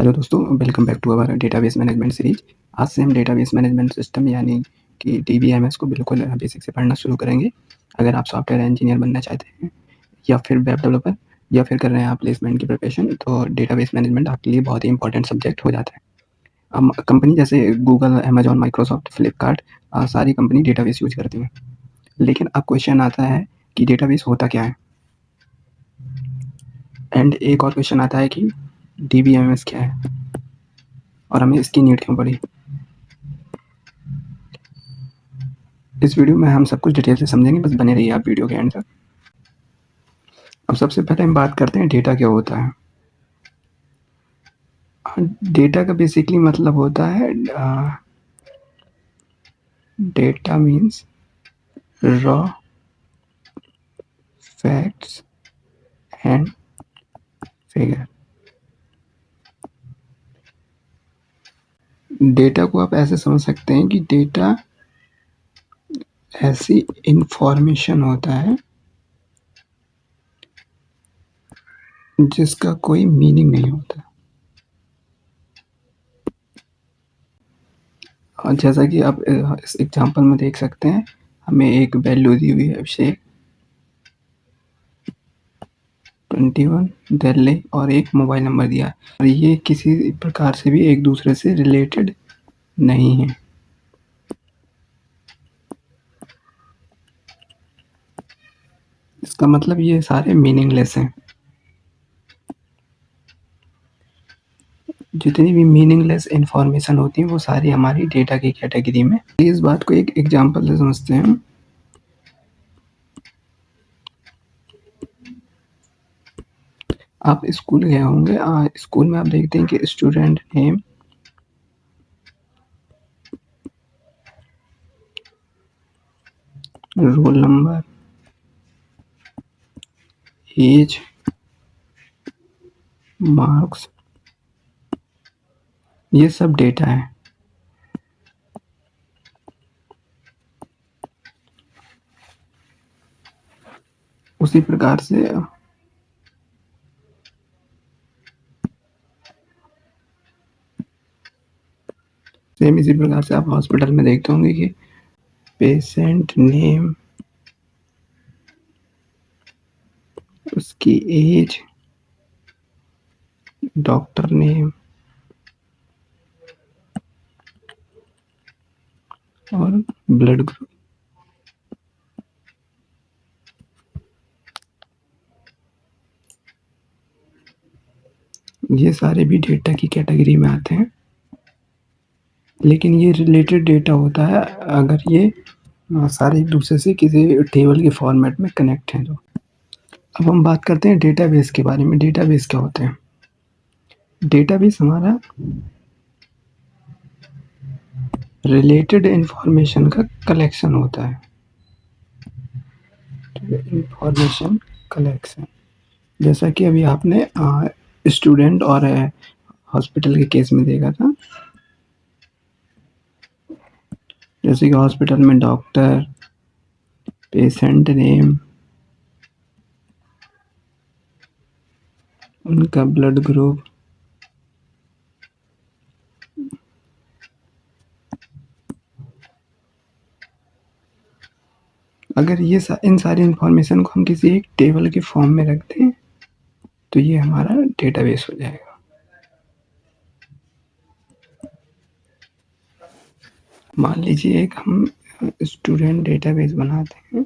Hello दोस्तों, welcome back to our database management series. आज से हम डेटाबेस मैनेजमेंट सिस्टम यानी कि डीबीएमएस को बिल्कुल बेसिक से पढ़ना शुरू करेंगे। अगर आप सॉफ्टवेयर इंजीनियर बनना चाहते हैं या फिर वेब डेवलपर या फिर कर रहे हैं आप प्लेसमेंट की प्रिपरेशन, तो डेटाबेस मैनेजमेंट आपके लिए बहुत ही इंपॉर्टेंट सब्जेक्ट हो जाता है। कंपनी जैसे गूगल, अमेजॉन, माइक्रोसॉफ्ट, फ्लिपकार्ट, सारी कंपनी डेटाबेस यूज करती हैं। लेकिन अब क्वेश्चन आता है कि डेटाबेस होता क्या है, एंड एक और क्वेश्चन आता है कि डीबीएमएस क्या है और हमें इसकी नीड क्यों पड़ी। इस वीडियो में हम सब कुछ डिटेल से समझेंगे, बस बने रहिए आप वीडियो के एंड तक। अब सबसे पहले हम बात करते हैं डेटा क्या होता है। डेटा का बेसिकली मतलब होता है data means raw facts and figure. Data को आप ऐसे समझ सकते हैं कि डेटा ऐसी इंफॉर्मेशन होता है जिसका कोई मीनिंग नहीं होता। और जैसा कि आप इस एग्जांपल में देख सकते हैं, हमें एक वैल्यू दी हुई है अभिषेक 21 दिल्ली और एक मोबाइल नंबर दिया है, और ये किसी प्रकार से भी एक दूसरे से रिलेटेड नहीं है। इसका मतलब ये सारे मीनिंगलेस हैं। जितनी भी मीनिंगलेस इंफॉर्मेशन होती है वो सारी हमारी डेटा की कैटेगरी में। इस बात को एक एग्जांपल से समझते हैं। आप स्कूल गए होंगे, स्कूल में आप देखते हैं कि student name, roll number, age, marks, ये सब डेटा है। उसी प्रकार से इसी प्रकार से आप हॉस्पिटल में देखते होंगे कि पेशेंट नेम, उसकी एज, डॉक्टर नेम और ब्लड ग्रुप। ये सारे भी डेटा की कैटेगरी में आते हैं, लेकिन ये रिलेटेड डेटा होता है अगर ये सारे एक दूसरे से किसी टेबल के फॉर्मेट में कनेक्ट हैं। तो अब हम बात करते हैं डेटाबेस के बारे में। डेटाबेस क्या होते हैं? डेटाबेस हमारा रिलेटेड इंफॉर्मेशन का कलेक्शन होता है। इंफॉर्मेशन कलेक्शन, जैसा कि अभी आपने स्टूडेंट और हॉस्पिटल के केस में देखा था। जैसे कि हॉस्पिटल में डॉक्टर, पेशेंट नेम, उनका ब्लड ग्रुप, अगर ये इन सारी इंफॉर्मेशन को हम किसी एक टेबल के फॉर्म में रख दें तो ये हमारा डेटाबेस हो जाएगा। मान लीजिए एक हम स्टूडेंट डेटाबेस बनाते हैं।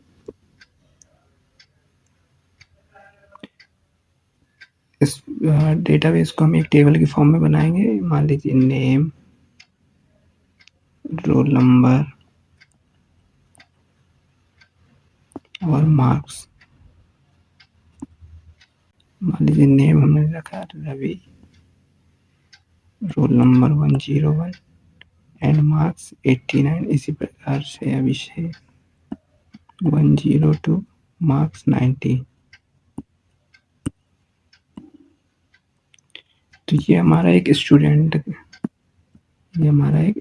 इस डेटाबेस को हम एक टेबल के फॉर्म में बनाएंगे। मान लीजिए नेम, रोल नंबर और मार्क्स। मान लीजिए नेम हमने रखा Ravi, roll number 101 and marks 89। इसी प्रकार से अभिषेक 102, मार्क्स 90। तो ये हमारा एक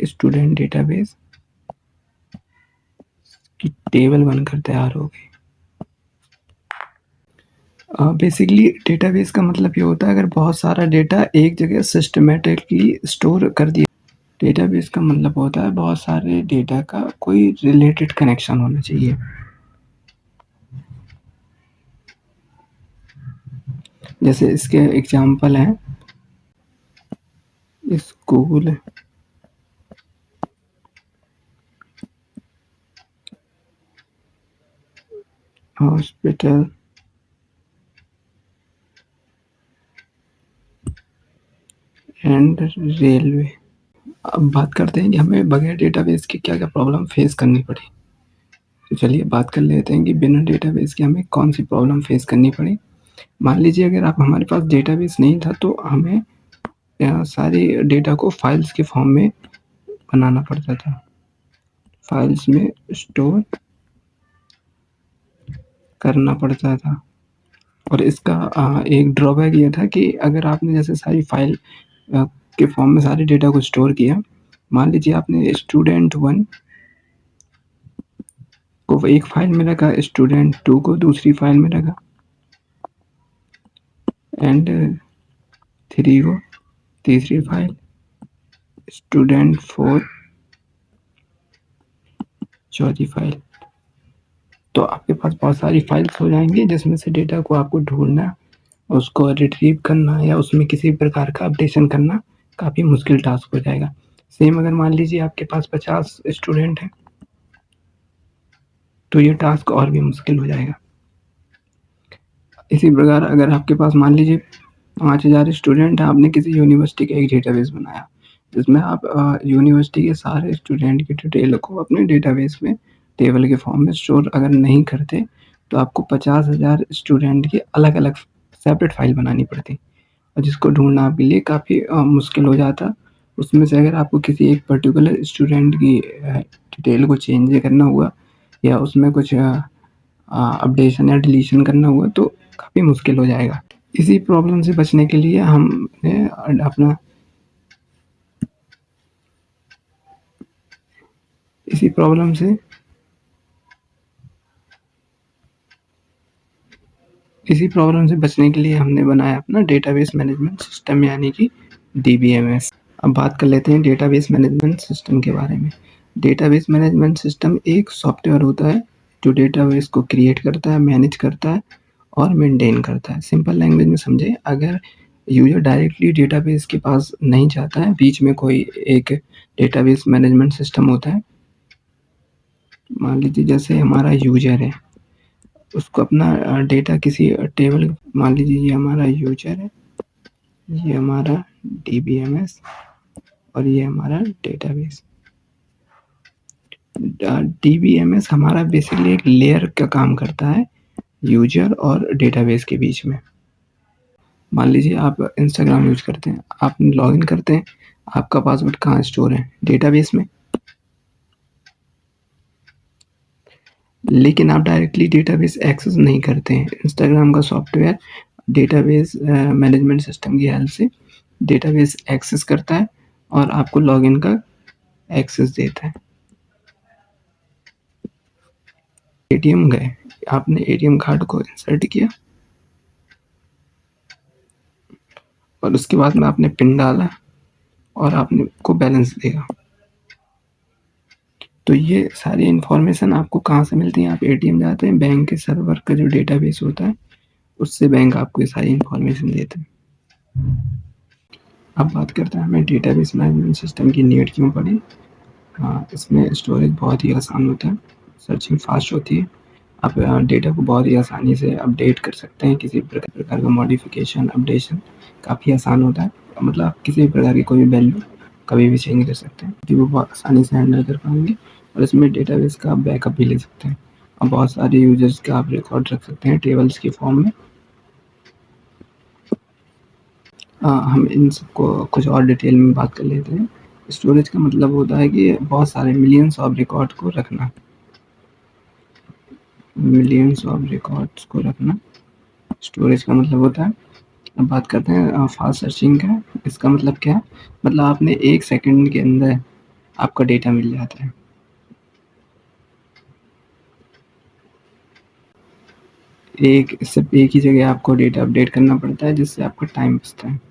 स्टूडेंट डेटाबेस की टेबल बनकर तैयार हो गई। बेसिकली डेटाबेस का मतलब ये होता है अगर बहुत सारा डेटा एक जगह सिस्टमैटिकली स्टोर कर दिया। डेटाबेस का मतलब होता है बहुत सारे डेटा का कोई रिलेटेड कनेक्शन होना चाहिए। जैसे इसके एग्जांपल हैं स्कूल, हॉस्पिटल एंड रेलवे। अब बात करते हैं कि हमें बगैर डेटाबेस के क्या-क्या प्रॉब्लम फेस करनी पड़ी। तो चलिए बात कर लेते हैं कि बिना डेटाबेस के हमें कौन-सी प्रॉब्लम फेस करनी पड़ी। मान लीजिए अगर आप हमारे पास डेटाबेस नहीं था तो हमें सारी डेटा को फाइल्स के फॉर्म में बनाना पड़ता था। फाइल्स में स्टोर करना पड़ता था और इसका एक ड्रॉबैक ये था कि अगर आपने जैसे सारी फाइल अ, के फॉर्म में सारे डेटा को स्टोर किया, मान लीजिए आपने स्टूडेंट 1 को एक फाइल में रखा, स्टूडेंट 2 को दूसरी फाइल में रखा एंड 3 को तीसरी फाइल, स्टूडेंट 4 चौथी फाइल। तो आपके पास बहुत सारी फाइल्स हो जाएँगी जिसमें से डेटा को आपको ढूँढना, उसको रिट्रीव करना या उसमें किसी प्रकार का अपडेशन करना काफ़ी मुश्किल टास्क हो जाएगा। सेम अगर मान लीजिए आपके पास 50 स्टूडेंट हैं, तो ये टास्क और भी मुश्किल हो जाएगा। इसी प्रकार अगर आपके पास मान लीजिए 5000 स्टूडेंट हैं, आपने किसी यूनिवर्सिटी का एक डेटाबेस बनाया, जिसमें आप यूनिवर्सिटी के सारे स्टूडेंट की डिटेल को अपने डेटाबेस में टेबल के फॉर्म में स्टोर अगर नहीं करते, तो आपको 50,000 स्टूडेंट की अलग-अलग सेपरेट फाइल बनानी पड़ती और जिसको ढूँढना आपके लिए काफ़ी मुश्किल हो जाता। उसमें से अगर आपको किसी एक पर्टिकुलर स्टूडेंट की डिटेल को चेंज करना हुआ या उसमें कुछ अपडेशन या डिलीशन करना हुआ तो काफ़ी मुश्किल हो जाएगा। इसी प्रॉब्लम से बचने के लिए हमने अपना इसी प्रॉब्लम से इसी प्रॉब्लम से बचने के लिए हमने बनाया अपना डेटाबेस मैनेजमेंट सिस्टम यानी कि डीबीएमएस। अब बात कर लेते हैं डेटाबेस मैनेजमेंट सिस्टम के बारे में। डेटाबेस मैनेजमेंट सिस्टम एक सॉफ्टवेयर होता है जो डेटाबेस को क्रिएट करता है, मैनेज करता है और मेंटेन करता है। सिंपल लैंग्वेज में समझें, अगर यूज़र डायरेक्टली डेटाबेस के पास नहीं जाता है, बीच में कोई एक डेटाबेस मैनेजमेंट सिस्टम होता है। मान लीजिए जैसे हमारा यूज़र है, उसको अपना डेटा किसी टेबल मान लीजिए ये हमारा यूज़र है, ये हमारा डीबीएमएस और ये हमारा डेटाबेस। डीबीएमएस हमारा बेसिकली एक लेयर का काम करता है यूज़र और डेटाबेस के बीच में। मान लीजिए आप इंस्टाग्राम यूज़ करते हैं, आप लॉगिन करते हैं, आपका पासवर्ड कहाँ स्टोर है? डेटाबेस में। लेकिन आप डायरेक्टली डेटाबेस एक्सेस नहीं करते हैं। इंस्टाग्राम का सॉफ्टवेयर डेटाबेस मैनेजमेंट सिस्टम की हेल्प से डेटाबेस एक्सेस करता है और आपको लॉगिन का एक्सेस देता है। एटीएम गए, आपने एटीएम कार्ड को इंसर्ट किया और उसके बाद में आपने पिन डाला और आपने को बैलेंस देगा। तो ये सारी इन्फॉर्मेशन आपको कहाँ से मिलती है? आप एटीएम जाते हैं, बैंक के सर्वर का जो डेटाबेस होता है, उससे बैंक आपको ये सारी इन्फॉर्मेशन देते हैं। अब बात करते हैं हमें डेटाबेस मैनेजमेंट सिस्टम की नीड क्यों पड़ी? इसमें स्टोरेज बहुत ही आसान होता है, सर्चिंग फास्ट होती है, आप डेटा को बहुत ही आसानी से अपडेट कर सकते हैं, किसी प्रकार का मॉडिफिकेशन, अपडेशन काफ़ी आसान होता है। मतलब आप किसी भी प्रकार की कोई भी वैल्यू कभी भी चेंज कर सकते हैं, कि वो बहुत आसानी से हैंडल कर पाएँगे और इसमें डेटाबेस का आप बैकअप भी ले सकते हैं और बहुत सारे यूज़र्स का आप रिकॉर्ड रख सकते हैं टेबल्स के फॉर्म में। हम इन सबको कुछ और डिटेल में बात कर लेते हैं। स्टोरेज का मतलब होता है कि बहुत सारे मिलियंस ऑफ रिकॉर्ड को रखना, मिलियंस ऑफ रिकॉर्ड्स को रखना स्टोरेज का मतलब होता है। अब बात करते हैं फास्ट सर्चिंग का। इसका मतलब क्या है? मतलब आपने 1 सेकंड के अंदर आपका डेटा मिल जाता है। सिर्फ एक ही जगह आपको डेटा अपडेट करना पड़ता है, जिससे आपका टाइम बचता है।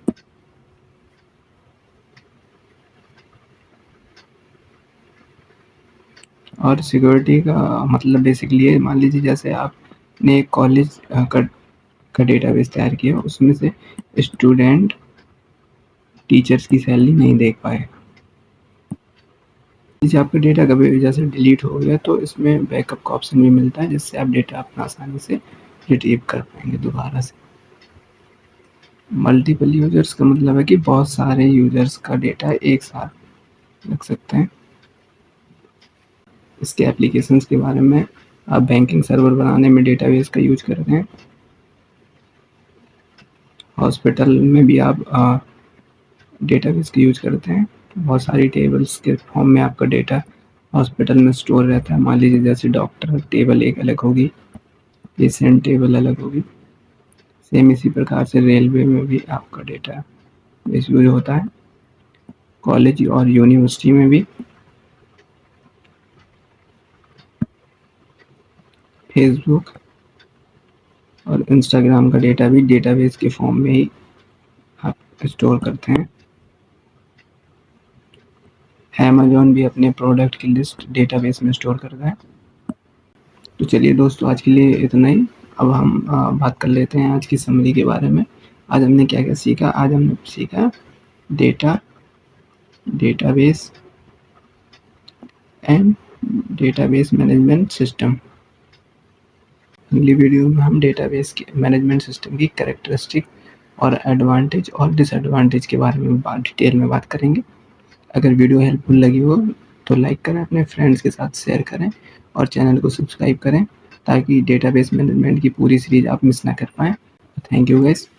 और सिक्योरिटी का मतलब बेसिकली ये, मान लीजिए जैसे आपने एक कॉलेज का डेटाबेस तैयार किया, उसमें से स्टूडेंट टीचर्स की सैलरी नहीं देख पाए। जैसे आपका डेटा कभी जैसे डिलीट हो गया, तो इसमें बैकअप का ऑप्शन भी मिलता है, जिससे आप डेटा अपना आसानी से रिट्रीव कर पाएंगे दोबारा से। मल्टीपल यूजर्स का मतलब है कि बहुत सारे यूजर्स का डेटा एक साथ रख सकते हैं। इसके एप्लीकेशंस के बारे में, आप बैंकिंग सर्वर बनाने में डेटाबेस का यूज करते हैं। हॉस्पिटल में भी आप डेटाबेस का यूज करते हैं। बहुत सारी टेबल्स के फॉर्म में आपका डेटा हॉस्पिटल में स्टोर रहता है। मान लीजिए जैसे डॉक्टर टेबल एक अलग होगी, पेशेंट टेबल अलग होगी। सेम इसी प्रकार से रेलवे में भी आपका डेटा बेस यूज होता है। कॉलेज और यूनिवर्सिटी में भी। फेसबुक और इंस्टाग्राम का डेटा भी डेटाबेस के फॉर्म में ही आप स्टोर करते हैं। अमेज़न भी अपने प्रोडक्ट की लिस्ट डेटाबेस में स्टोर करता है। तो चलिए दोस्तों, आज के लिए इतना ही। अब हम बात कर लेते हैं आज की समरी के बारे में। आज हमने क्या-क्या सीखा? आज हमने सीखा data, database and database management system. अगली वीडियो में हम डेटाबेस के मैनेजमेंट सिस्टम की कैरेक्टरिस्टिक और एडवांटेज और डिसएडवांटेज के बारे में डिटेल में बात करेंगे। अगर वीडियो हेल्पफुल लगी हो तो लाइक करें, अपने फ्रेंड्स के साथ शेयर करें और चैनल को सब्सक्राइब करें, ताकि डेटाबेस मैनेजमेंट की पूरी सीरीज आप मिस ना कर पाएँ। Thank you guys.